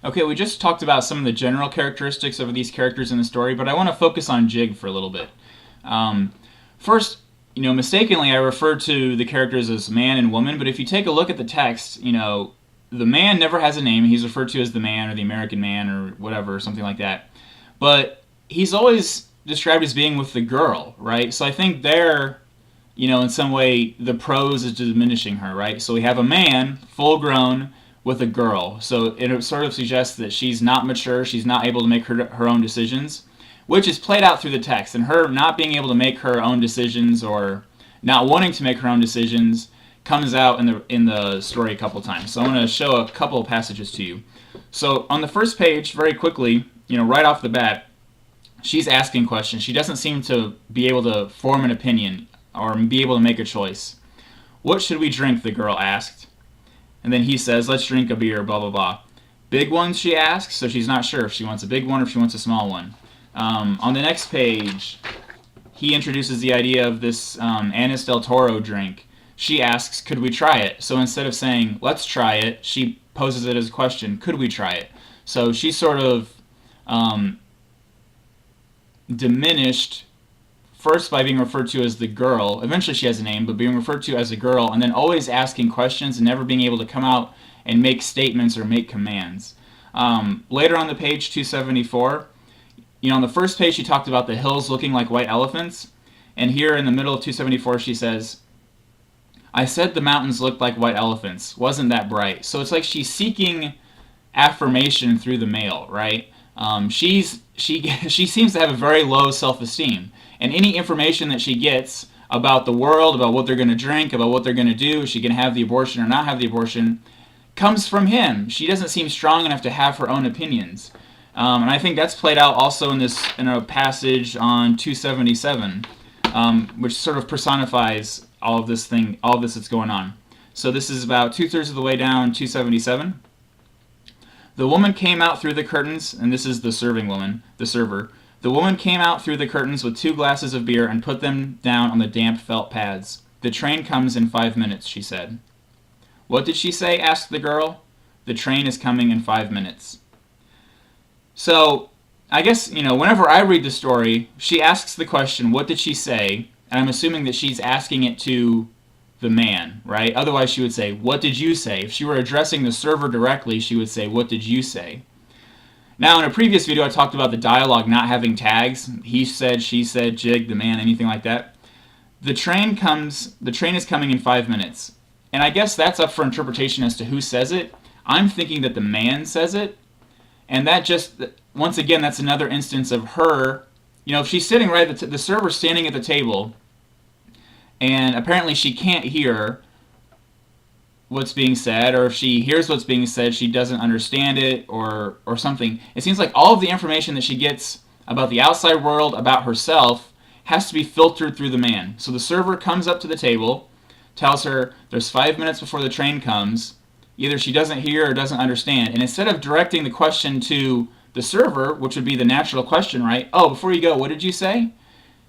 Okay, we just talked about some of the general characteristics of these characters in the story, but I want to focus on Jig for a little bit. Um, First, mistakenly I referred to the characters as man and woman, but if you take a look at the text, the man never has a name. He's referred to as the man or the American man or whatever, something like that. But he's always described as being with the girl, right? So I think there, in some way, the prose is diminishing her, right? So we have a man, full grown, with a girl. So it sort of suggests that she's not mature, she's not able to make her own decisions, which is played out through the text. And her not being able to make her own decisions or not wanting to make her own decisions comes out in the story a couple times. So I want to show a couple of passages to you. So on the first page, very quickly, right off the bat, she's asking questions. She doesn't seem to be able to form an opinion or be able to make a choice. What should we drink? The girl asked. And then he says, let's drink a beer, blah, blah, blah. Big ones, she asks, so she's not sure if she wants a big one or if she wants a small one. On the next page, he introduces the idea of this Anis del Toro drink. She asks, could we try it? So instead of saying, let's try it, she poses it as a question, could we try it? So she's sort of diminished first by being referred to as the girl. Eventually she has a name, but being referred to as a girl, and then always asking questions and never being able to come out and make statements or make commands. Later on the page 274, on the first page she talked about the hills looking like white elephants, and here in the middle of 274 she says, I said the mountains looked like white elephants. Wasn't that bright? So it's like she's seeking affirmation through the male, right? She seems to have a very low self-esteem, and any information that she gets about the world, about what they're going to drink, about what they're going to do, is she going to have the abortion or not have the abortion, comes from him. She doesn't seem strong enough to have her own opinions, and I think that's played out also in a passage on 277, which sort of personifies all of this that's going on. So this is about 2/3 of the way down 277. The woman came out through the curtains, and this is the serving woman, the server. The woman came out through the curtains with 2 glasses of beer and put them down on the damp felt pads. The train comes in 5 minutes, she said. What did she say? Asked the girl. The train is coming in 5 minutes. So, I guess, whenever I read the story, she asks the question, what did she say? And I'm assuming that she's asking it to the man, right? Otherwise she would say, what did you say? If she were addressing the server directly, she would say, what did you say? Now, in a previous video, I talked about the dialogue not having tags. He said, she said, Jig, the man, anything like that. The train is coming in 5 minutes. And I guess that's up for interpretation as to who says it. I'm thinking that the man says it. And that just, once again, that's another instance of her, if she's sitting right, the server's standing at the table, and apparently she can't hear what's being said, or if she hears what's being said, she doesn't understand it, or something. It seems like all of the information that she gets about the outside world, about herself, has to be filtered through the man. So the server comes up to the table, tells her there's 5 minutes before the train comes. Either she doesn't hear or doesn't understand. And instead of directing the question to the server, which would be the natural question, right? Oh, before you go, what did you say?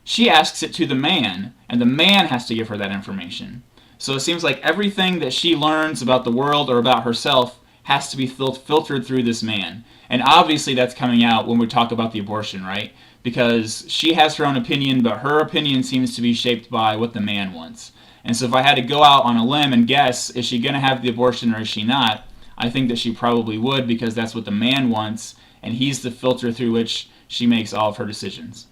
She asks it to the man, and the man has to give her that information. So it seems like everything that she learns about the world or about herself has to be filtered through this man. And obviously that's coming out when we talk about the abortion, right? Because she has her own opinion, but her opinion seems to be shaped by what the man wants. And so if I had to go out on a limb and guess, is she going to have the abortion or is she not? I think that she probably would, because that's what the man wants, and he's the filter through which she makes all of her decisions.